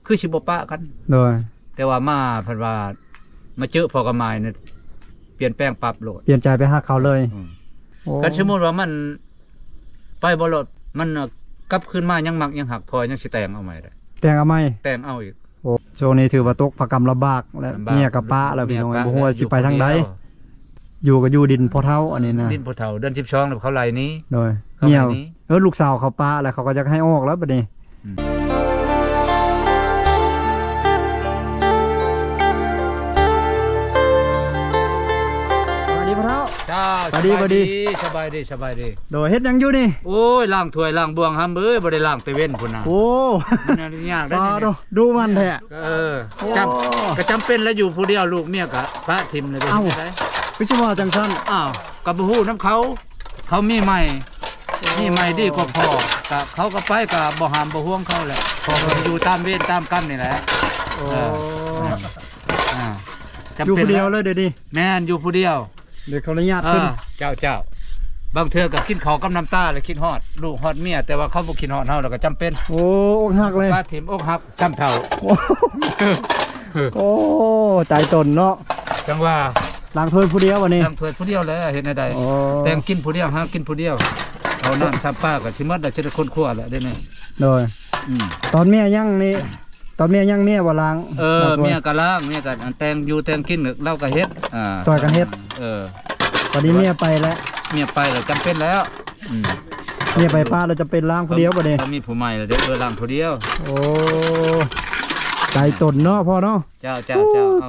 คือสิบ่ปะกันโดยแต่ว่ามาเพิ่นว่ามาเจอพ่อกับหมายเนี่ยเปลี่ยนแปลงปรับโหลดเปลี่ยนใจไปฮักเขาเลยกันสมมุติว่ามันไปบ่โหลดมันกลับคืนมายังมักยังหักพอยังสิแต่งเอาใหม่ได้แต่งเอาใหม่แต่งเอาอีกโอ้โชว์นี้ถือว่าตกประกรรมลำบากและเมียกับป้าแล้วพี่น้องบ่ฮู้ว่าสิไปทางใดอยู่ก็อยู่ดินพอเท่าอันนี้นะดินพอเท่าเดือน12แล้วเขาไล่นี้โดยเมียลูกสาวเขาป้าแล้วเขาก็จะให้ออกแล้วบัดนี้สวัสดีสบายดีโดยเฮ็ดหยังอยู่นี่โอ้ยล้างถ้วยล้างบวงหำเอ้ยบ่ได้ล้างแต่เว้นพุ่นน่ะโอ้มันยากได้ดูมันแท้ก็จำเป็นแล้วอยู่ผู้เดียวลูกเมียก็พระทิมเลยได้วิศวะจังซั่นก็บ่ฮู้นำเขามีใหม่ดีกว่าพ่อก็เขาก็ไปก็บ่ห้ามบ่ห่วงเขาแหละพ่อก็อยู่ตามเวรตามกรรมนี่แหละอยู่ผู้เดียวเลยเดี๋ยวนี้แม่นอยู่ผู้เดียวเดี๋ยวเขาอนุญาตขึ้นเจ้าบางเทื่อก็กินข้าวกับน้ำตาแล้วคิดฮอดลูกฮอดเมียแต่ว่าเขาบ่คิดฮอดเฮาแล้วก็จำเป็นโอ้อกหักเลยป้าถิ่มอกหักช้ำเท่าโอ้ใจตนเนาะจังว่าล้างถ้วยผู้เดียววันนี้ล้างถ้วยผู้เดียวแล้วเฮ็ดได้แต่งกินผู้เดียวหากินผู้เดียวเอาน้ำซับป้าก็สิหมดแล้วสิได้คนครัวแล้วได้แน่โดยตอนเมียยังนี่ตอนเมียยังเมียบ่ล้างเมียก็ล้างเมียก็แต่งอยู่แต่งกินเราก็เฮ็ดซอยกันเฮ็ดตอนนี้เมียไปแล้วจำเป็นแล้วเมียไปป้าเราจะเป็นล้างผู้เดียวบ่เด้มีผู้ใหม่แล้วเด้อล้างผู้เดียวโอ้ใจตนเนาะพ่อเนาะเจ้า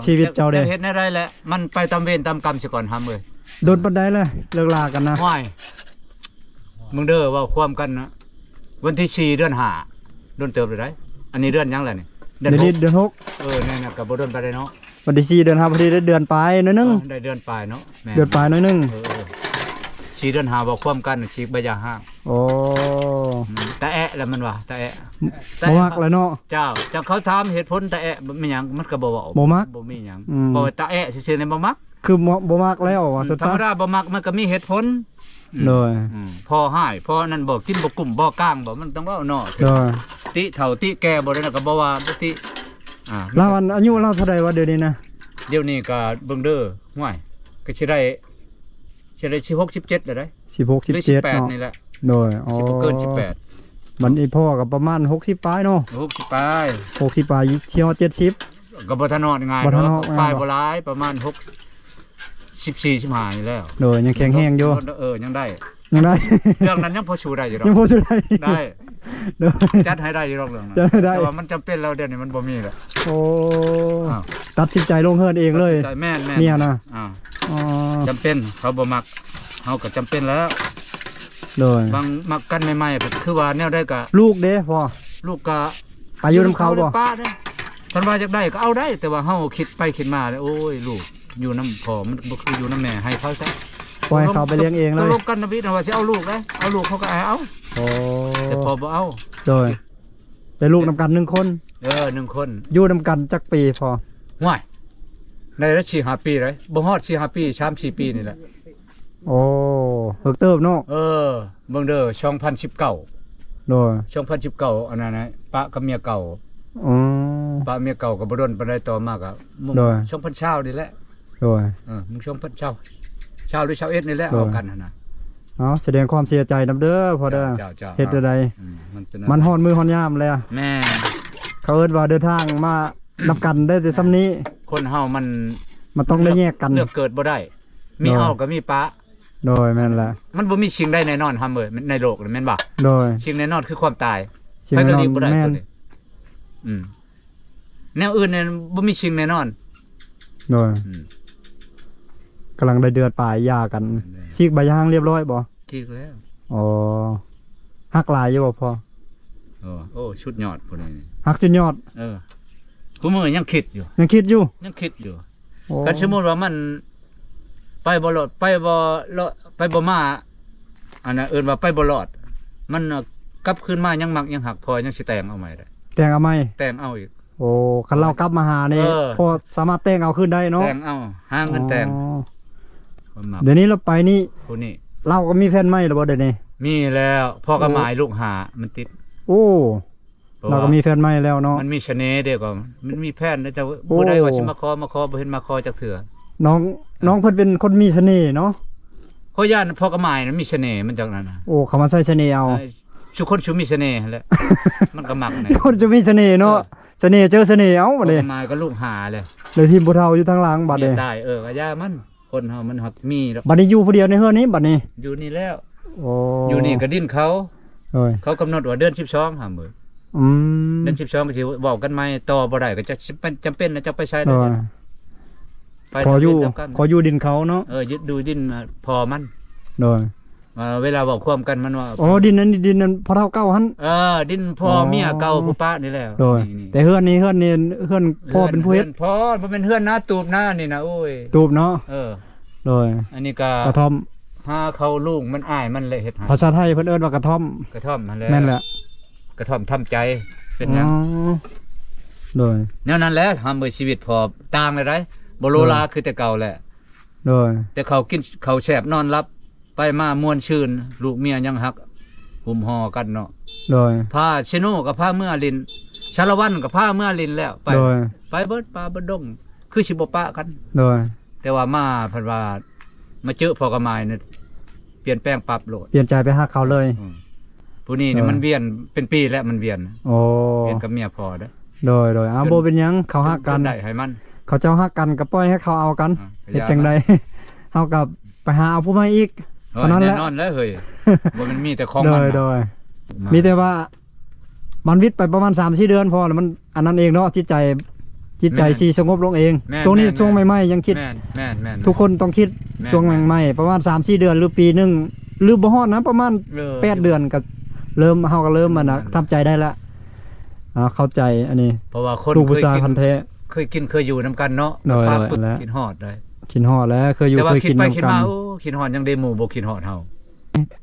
ชีวิตเจ้าเด้เฮ็ดได้แหละมันไปตามเวรตามกรรมสิก่อนทำเอ้ยโดนปานใดเลยเลิกลากันนะห้อยมึงเด้อว่าความกันนะวันที่4เดือน5โดนเติบเลยได้อันนี้เดือนยังล่ะนี่เดือน6เนี่ยก็บ่โดนไปได้เนาะวันที่4เดือน5พอดีได้เดือนปลายน้อยนึงได้เดือนปลายเนาะเดือนปลายน้อยนึง4เดือน5บ่ความกันฉีกใบยาห้างโอ้ตะแอะแล้วมันว่าตะแอะบ่มักแล้วเนาะเจ้าเขาถามเหตุผลตะแอะมันหยังมันก็บ่เว้าบ่มักบ่มีหยังบ่ตะแอะซื่อๆในบ่มักคือบ่มักแล้วว่าธรรมดาบ่มักมันก็มีเหตุผลโดยพอหายพอนั่นบ่กินบ่กุ้มบ่ก้างบ่มันต้องเว้าเนาะโดยติเฒ่าติแก่บ่ได้ก็บ่ว่าติเราอายุเราเท่าใดวะเดี๋ยวนี้นะเดี๋ยวนี้ก็เบิ่งเด้อห่วยก็สิได้16 17แล้วได้16 17เนาะนี่แหละโดยสิบ่เกิน18มันอีพ่อก็ประมาณ60ปลายเนาะ60ปลาย60ปลายเที่ยว70ก็บ่ทันนอนง่ายเนาะปลายบ่หลายประมาณ14 15นี่แล้วโดยยังแข็งแรงอยู่ยังได้เรื่องนั้นยังพอชูได้อยู่ดอกยังพอชูได้จัดให้ได้อยู่ดอกเรื่องนั้นแต่ว่ามันจำเป็นแล้วเดี๋ยวนี้มันบ่มีแล้วโอ้ตัดสินใจลงเฮือนเองเลยแม่นเนี่ยนะจำเป็นเขาบ่มักเฮาก็จำเป็นแล้วโดยบางมักกันใหม่ๆคือว่าแนวได้ก็ลูกเด้พ่อลูกก็ไปอยู่นำเขาบ่ป้าเด้ท่านว่าอยากได้ก็เอาได้แต่ว่าเฮาคิดไปคิดมาโอ้ยลูกอยู่น้ำพ่อมันบ่คืออยู่น้ำแม่ให้เขาซะปล่อยเขาไปเลี้ยงเองเลยตกลงกันนะพี่นะว่าสิเอาลูกได้เอาลูกเขาก็เอาแต่พอบ่เอาโดยเป็นลูกนำกัน1คน1คนอยู่นำกันจักปีพอห่วยในระดับ4-5 ปีเลยบ่ฮอด4-5 ปี 3-4 ปีนี่แหละโอ้เฮิกเติบเนาะเบิ่งเด้อ2019โดย2019อันนั้นนะปะกับเมียเก่าปะเมียเก่าก็บ่ดนปานใดต่อมาก็มึง2020นี่แหละโดยมึง2020ชาวหรือชาวเอ็ดนี่แหละเอากันนะแสดงความเสียใจนำเด้อพอเด้อเฮ็ดใดมันฮ้อนมือฮ้อนยามแล้วแม่เขาเอิ้นว่าเดินทางมานับกันได้แต่ซ้ำนี้คนเฮามันต้องได้แยกกันเลือกเกิดบ่ได้มีเอาก็มีปะโดยแม่นแหละมันบ่มีสิ่งใดแน่นอนเอ้ยในโลกนี่แม่นบ่โดยสิ่งแน่นอนคือความตายไปก็หลีกบ่ได้แนวอื่นเนี่ยบ่มีสิ่งแน่นอนโดยกำลังได้เดือดปลายยากันซีกใบยางเรียบร้อยบ่ซีกแล้วอ๋อฮักลายอยู่บ่พอโอ้ชุดยอดพวกนี้ฮักชุดยอดผู้มือยังคิดอยู่กันสมมุติว่ามันไปบ่รอดไปบ่มาอันน่ะเอิ้นว่าไปบ่รอดมันกลับคืนมายังมักยังหักพอยังสิแต่งเอาใหม่ได้แต่งเอาใหม่แต่งเอาอีกโอ้คันเรากลับมาหานี่พอสามารถแต่งเอาขึ้นได้เนาะแต่งเอาหาเงินแต่งเดี๋ยวนี้เราไปนี่ผู้นี้เราก็มีแฟนใหม่แล้วบ่เดี๋ยวนี้มีแล้วพ่อก็หมายลูกหามันติดโอ้ เราก็มีแฟนใหม่แล้วเนาะ มันมีเสน่ห์เด้ก็มันมีแผนนะแต่บ่ได้ว่าสิมาขอบ่เห็นมาขอจักเทื่อ น้องเพิ่นเป็นคนมีเสน่ห์เนาะ ขอย่านพ่อกระหมายมันมีเสน่ห์มันจังนั้นน่ะ โอ้เขามาใส่เสน่ห์เอา ชุคนชุมีเสน่ห์แหละ มันก็มักนะ คนจะมีเสน่ห์เนาะเสน่ห์เจอเสน่ห์เอาบัด พ่อ นี้ กระหมายก็ลูกหาเลย เลยทีมผู้เฒ่าอยู่ทางหลังบัดนี้ ได้ก็ย่ามันคนเฮามันฮักมีแล้ว บัดนี้อยู่ผู้เดียวในเฮือนนี้บัดนี้ อยู่นี่แล้ว โอ้ อยู่นี่ก็ดิ้นเขา โอ้ย เขากำหนดว่าเดือน12หามื้อ อืม เดือน12ก็สิเว้ากันใหม่ต่อบ่ได้ก็จะจำเป็นนะจะไปใช้ โอ้ ได้ ย ไป ขออยู่ ตามกัน ขออยู่ดินเขาเนาะ ยึดดูดิ้นพอมัน โดย เวลาเว้าความกันมันว่า โอ้ดินนั้นพอเท่าเก่าหั่น ดิ้นพ่อเมียเก่าผู้ป้านี่แหละ โดย นี่ แต่เฮือนเฮือนพ่อเป็นผู้เฮ็ด พ่อบ่เป็นเฮือนนะตูบหน้านี่นะโอ้ย ตูบเนาะ โดย อันนี้ก็ กระท่อม หาเขาลูกมันอ้ายมันเลยเฮ็ดให้ ภาษาไทยเพิ่นเอิ้นว่ากระท่อม กระท่อมมันแหละ แม่นแหละ กระท่อมทำใจเป็นหยัง อ๋อโดย แนวนั้นแหละทำเมื่อชีวิตพอต่างเลยได้บ่โลลาคือแต่เก่าแหละ โดย แต่เขากินเขาแฉบนอนรับไปมาม่วนชื่นลูกเมียยังฮักหุ่มห่อกันเนาะ โดย พาเชโนกับพาเมื่อลินชาละวันกับพาเมื่อลินแล้วไป โดย ไปเบิดปลาเบิดดงคือสิบ่ปะกัน โดย แต่ว่ามาเพิ่นว่ามาเจอพอกระหมายเนี่ยเปลี่ยนแปลงปรับโลด เปลี่ยนใจไปหาเขาเลย ผู้นี้เนี่ยมันเวียนเป็นปีแล้วมันเวียน โอ้ เวียนกับเมียพอเด้อ โดยบ่เป็นหยังเขาฮักกัน ได้ให้มัน เขาเจ้าฮักกันก็ปล่อยให้เขาเอากันเฮ็ดจังได เฮากับไปหาเอาผู้ใหม่อีก เฮ้ย ตอนนั้นแหละ แน่นอนแล้วเฮ้ยบ่มันมีแต่ของ โด มัน ย นะ โดยมีแต่ว่ามันวิทย์ไปประมาณ 3-4 เดือนพอแล้วมันอันนั้นเองเนาะจิตใจสิสงบลงเองช่วงนี้ช่วงใหม่ๆยังคิด แม่น ทุกคนต้องคิดช่วงใหม่ๆประมาณ 3-4 เดือนหรือปีหนึงหรือบ่ฮอดนะประมาณ8 เดือนก็เริ่มเฮาก็เริ่มมันนะทำใจได้ละเข้าใจอันนี้ เพราะว่าคน ลูกผู้ชายพันธุ์แท้ เคยกินเคยอยู่นํกันเนาะ โดย ปากปึ๊บ แล้ว กินฮอดได้ กินฮอดแล้วเคยอยู่ แต่ว่า เคย คิด กิน ไป นํ คิด กัน มาโอ้คิดฮอดยังได้หมู่บ่คิดฮอดเฮา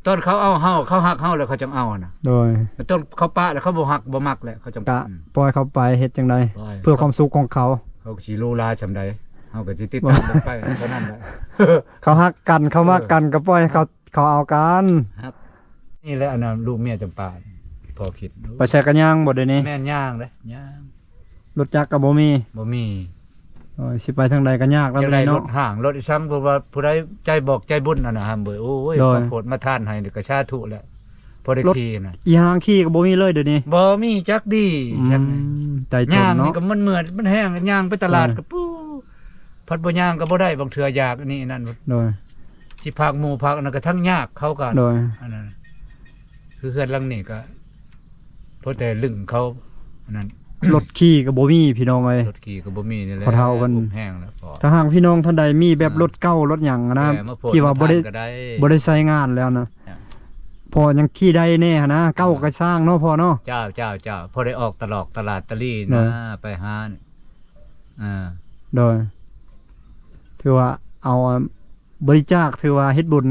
ตอนเขาเอาเฮาเขาฮักเฮาแล้วเขาจังเอาน่ะ โดย ตอนเขาปะแล้วเขาบ่ฮักบ่มักแล้วเขาจัง กะปล่อยเขาไปเฮ็ดจังไดเพื่อความสุขของเขา เขาสิรู้ลาจำใดเฮาก็สิติดตามกันไปเท่านั้นแหละ เขาฮักกันเขามักกันก็ปล่อยให้เขาเอากัน นี่แหละอันนั้นลูกเมียจำปาพอคิด ไปใช้กันย่างบ่เดี๋ยวนี้ แม่นย่างเด้ย่าง รถจักรก็บ่มี บ่มี โอ้ยสิไปทางใดก็ยากแล้ว จัง เล ได๋ ย ร เนาะ ถห่างรถอีซ้ำเพราะว่าผู้ใดใจบอกใจบุญนั่นน่ะฮะเบิ่โอ้ย โดย ขอโพดมาทานให้นี่ก็สาธุแหละพอได้ขี่น่ะ อีหางขี้ก็บ่มีเลยเดี๋ยวนี้ บ่มีจักดี อื จัง มใจจน ย่างนี่ เนาะ ก็มันเหมือนมันแห้งย่างไปตลาดก็ปู้พัดบ่ย่างก็บ่ได้บางเทื่ออยากอันนี้นั่น โดย สิพากหมู่พากอันนั้นก็ทั้งยากเขาก็ โดย อันนั้นคือเฮือนหลังนี้ก็เพราะแต่ลึงเขาอันนั้น รถขี้ก็บ่มีพี่น้องเอ้ย รถขี่ก็บ่มีนี่แหละ พอเท่ากัน อุ้มแห้งแล้วพอ ถ้าหากพี่น้องท่านใดมีแบบรถเก่ารถหยังอะนะ แต่มาโพด ที่ว่าบ่ได้ มทนก็ได้ บ่ได้ใช้งานแล้วนะพอยังขี้ได้แน่หั้นนะเก่าก็สร้างเนาะพอเนาะ เจ้าพอได้ออกตลาดตะลี่ เน นะ อะ ไปหานี่อ่า โดยถือว่าเอาบริจาคถือว่าเฮ็ดบุญ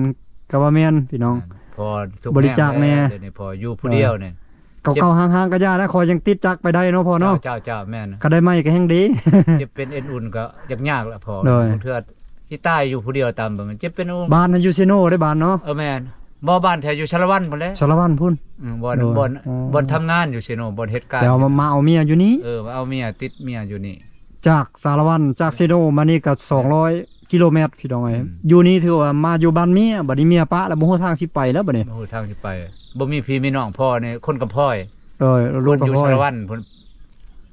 ก็ว่าแม่นพี่น้อง พอทุก บริจาคแน่ เดี๋ยวนี้พออยู่ผู้เดียวเนี่ย เก่าๆห่างๆก็ย่าแล้วคอยยังติดจักรไปได้เนาะพอเนาะ เจ้าแม่น ก็ได้ไหมก็แฮงดี จะเป็นเอ็นอุ่นก็ยากแล้วพอ โดย บางเทื่อที่ใต้อยู่ผู้เดียวตามแบบมันจะเป็นอุ่น บ้านอยู่ซิโนได้บ้านเนาะ แม่นบ่บ้านแถวอยู่ชาละวันพุ่นแหละ สารวัตรพุ่น บ่อน โดย บ่อน อ๋อ บ่อนทำงานอยู่ซิโนบ่อนเฮ็ดการ แต่เอามาเอาเมียอยู่นี้ มาเอาเมียติดเมียอยู่นี่ จากสารวัตรจากซิโนมานี่ก็200 กิโลเมตรพี่น้องเอ้ย อืม อยู่นี่ถือว่ามาอยู่บ้านเมียบัดนี้เมียปะแล้วบ่ฮู้ทางสิไปแล้วบัดนี้ โอ้โหทางสิไปบ่มีพี่มีน้องพ่อเนี่ยคนกับพ่อย ลูก คน กับ อยู่ พ่อ ชาละวันพุ่น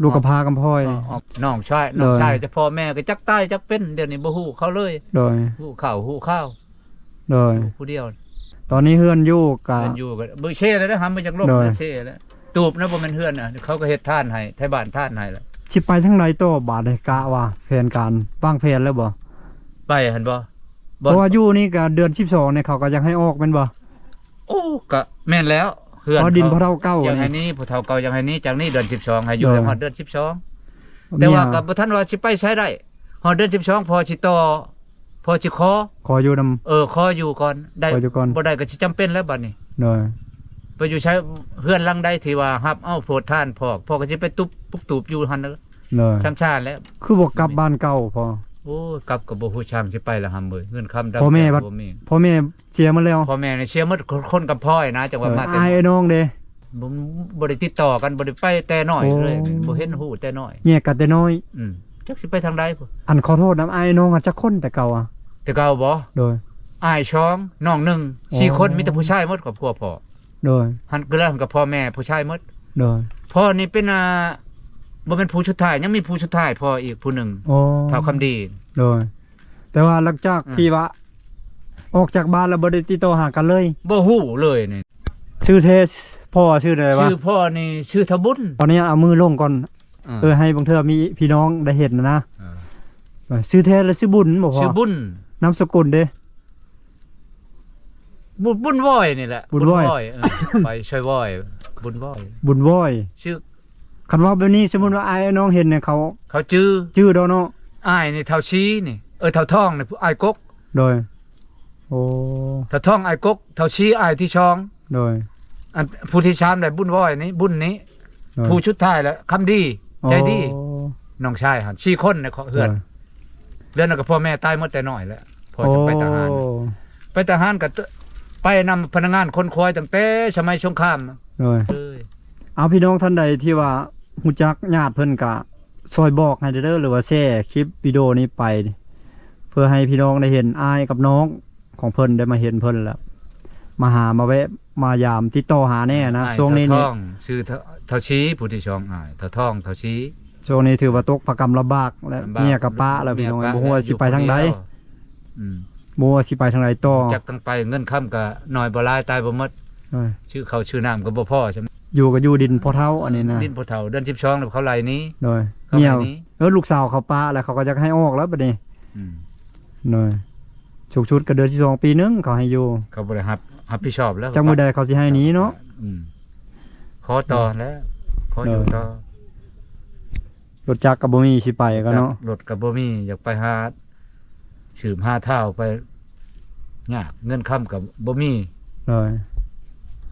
ลูกกับพากับพ่อย น้องชายจะพ่อแม่ก็จักตายจักเป็นเดี๋ยวนี้บ่ฮู้เขาเลย โดย ฮู้ข้าวฮู้ข้าว โดย ผู้เดียว ตอนนี้เฮือนอยู่กะ เพิ่นอยู่ก็เบิ่งเช่เลยนะหำมาจากโลก โดย นะเช่แล้วตูบนะบ่แม่นเฮือนน่ะเขาก็เฮ็ดทานให้ไทบ้านทานให้แล้ว สิไปทางใดต่อบาดนี้กะว่าแผนการวางแผนแล้วบ่ ไปหั่นบ่ เพราะว่าอยู่นี่ก็เดือน12เนี่ยเขาก็ยังให้ออกแม่นบ่ โอ้ก็แม่นแล้วเฮือน เพราะดินพอเท่าเก่า อย่างให้ นี่ นี้ผู้เฒ่าเก่าอย่างให้นี้จากนี้เดือน12ให้อยู่ โดย ให้ฮอดเดือน12แต่ว่าก็บ่ทันว่าสิไปใช้ได้ฮอดเดือน12พอสิต่อพอสิขอ ขออยู่นำ ขออยู่ก่อนได้ ขออยู่ก่อน บ่ได้ก็สิจำเป็นแล้วบัดนี้ โดย ไปอยู่ใช้เฮือนหลังใดที่ว่ารับเอาโพดท่านพ่อก็สิไปตุบปุกตูบอยู่หั่นน่ะ โดย ช้ำชาติแล้ว คือบ่กลับบ้านเก่าพอ โอ้ยกลับกับบ่ฮู้ช่างสิไปละหำเอ้ยเงินคำ พ่อแม่บัด บ่มี พ่อแม่เสียมาแล้ว พ่อแม่นี่เสียหมดคนกับพ่อยนะจังว่ามาแต่ อายไอ้น้องเด้ บ่ได้ติดต่อกันบ่ได้ไปแต่น้อยเลยบ่เห็นฮู้แต่น้อย แยกกันแต่น้อย จักสิไปทางใดพุ่น อันขอโทษน้ำอ้ายน้องกันจักคนแต่เก่าอ่ะ แต่เก่าบ่ โดย อ้ายช้องน้องหนึ่ง อ๋อ 4คนมีแต่ผู้ชายหมดครอบครัวพ่อ โดย หันก็แล้วกับพ่อแม่ผู้ชายหมด โดย พ่อนี่เป็นบ่เป็นผู้ชุดท้ายยังมีผู้ชุดท้ายพ่ออีกผู้หนึง โอ้ เฒ่าคำดี โดย แต่ว่าหลังจากที่ว่าออกจากบ้านแล้วบ่ได้ติดต่อหากันเลย บ่ฮู้เลยนี่ ชื่อเทสพ่อชื่ออะไรวะ ชื่อพ่อนี่ชื่อทบุญ ตอนนี้เอามือลงก่อนให้บางเทื่อมีพี่น้องได้เห็นนะชื่อเทสและชื่อบุญบ่พ่อ ชื่อบุญ นามสกุลเด้ บุญว้อยนี่แหละ บุญว้อย ไปช่วยว้อยบุญว้อย บุญว้อย ชื่อ คันว่าแบบนี้สมมุติว่าอ้ายน้องเห็นเนี่ยเขา เขาชื่อ ดอกเนาะ อ้ายนี่เฒ่าชี้นี่เฒ่าท้องนี่อ้ายกก โดยโอ้ เฒ่าท้องอ้ายกกเฒ่าชี้อ้ายที่ช่อง โดย อันผู้ที่ชามได้บุญว้อยนี่บุญนี้ โดย ผู้ชุดท้ายแล้วคำดีใจดี โอ้ น้องชายหัน4คนเนี่ยเฮือนเรือนกับพ่อแม่ตายหมดแต่น้อยแล้วพอจะไปทหาร โอ้ ไปทหารก็ไปนำพนักงานคนคอยตั้งแต่สมัยสงคราม โดย เลย เอาพี่น้องท่านใดที่ว่าฮู้จักญาติเพิ่นก็ซอยบอกให้เด้อหรือว่าแชร์คลิปวิดีโอนี้ไป เพื่อให้พี่น้องได้เห็นอ้ายกับน้องของเพิ่นได้มาเห็นเพิ่นแล้วมาหามาแวะมายามติดต่อหาแน่นะ อ้าย ช่วงนี้ เฒ่า นี่ ท้องชื่อเฒ่าชี้ผู้ที่ช่องอ้ายเฒ่าท้องเฒ่าชี้ ช่วงนี้ถือว่าตกประกรรมลำบากและ ลำบาก เมียกับป้าแล้วพี่น้อง เมีย บ่ฮู้ว่าสิไปทางใด อืม บ่ฮู้ว่าสิไปทางใดต่อ จักตั้งไปเงินค่ำก็น้อยบ่หลายตายบ่หมด เอ้ย ชื่อเขาชื่อน้ำก็บ่พอใช่ไหม อยู่ก็อยู่ดินพอเท่าอันนี้นะ ดินผู้เฒ่าเดือน12แล้วเขาไล่หนี้ โดย เขา เมีย ไล่หนี้ ลูกสาวเขาป้าแล้วเขาก็จะให้ออกแล้วบัดนี้ อืม โดยฉุกชุดก็เดือนที่2ปีนึงเขาให้อยู่ เขาบ่ได้รับผิดชอบแล้ว จักมื้อใดเขาสิให้หนี้เนาะ อืมขอต่อแล้วขออยู่ต่อ รถจักรก็บ่มีสิไปก็เนาะ รถกับบ่มีอยากไปหาสืบหาเท่าไปยากเงินค้ำกับบ่มี โดย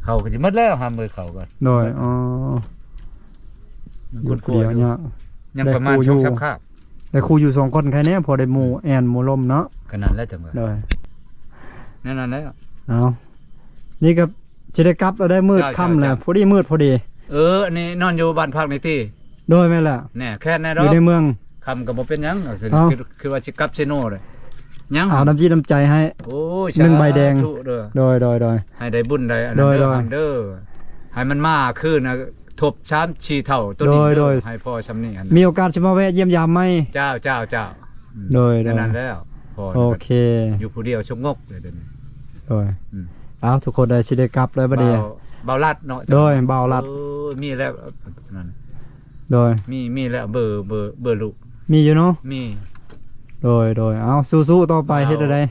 เขาก็สิหมดแล้วหามือเขาก็ โดยอ๋ออยู่ผู้เดียวเนี่ย ยังประมาณ ได้ครูอยู่ ช่วงค่ำ แต่ครูอยู่2คนแค่นี้พอได้หมู่แอนหมู่ลมเนาะ ๆขนาดแล้วจังว่า โดย นั่นแล้ว เอานี่ก็สิได้กลับแล้วได้มืดค่ำแล้วพอดีมืดพอดี อันนี้นอนอยู่บ้านพักนี่ติ โดยแม่นล่ะ แน่แค่แน่ด อ อยู่ ก ในเมือง คำก็บ่เป็นหยังคือ เอ้า คือว่าสิกลับเซโนเลยยัง เอาน้ำจีน้ำใจให้ โอ้ย หนึ่งใบแดง สาธุเด้อ โดย ให้ได้บุญได้อัน โด นั้น ย เด้อ โดย อันเด้อให้มันมาคืนนะทบช้ำชีเท่าตัวนี้ โด เด้ ย อให้พ่อชำนี่อันนั้น มีโอกาสสิมาแวะเยี่ยมยามไหม เจ้า โดย นั่นแล้วพอ โอเค อยู่ผู้เดียวชงงกเลยเดี๋ยวนี้ โดย อืม เอาทุกคนได้สิได้กลับแล้วบัดนี้ เบาลัดเนาะ โดยเบาลัด มีแล้วนั่น โดย มีแล้วเบอร์ลูก มีอยู่เนาะ มี โดยเอาสู้ๆต่อไปเฮ็ดได้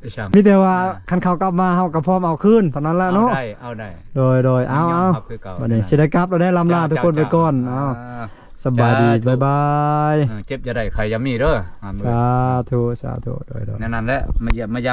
ไอ้ช่าง มีแต่ว่าคันเขากลับมาเฮาก็พร้อมเอาคืนเท่านั้นแหละเนาะ เอาได้ โดยเอา ยมรับคือเก่า บัดนี้สิได้กลับแล้วได้ลำลาทุกคนไปก่อนเอาสบายดีบ๊ายบาย เจ็บจะได้ใครยามีเด้อ สาธุโดย นั่นแหละมาเยี่ยมมายาม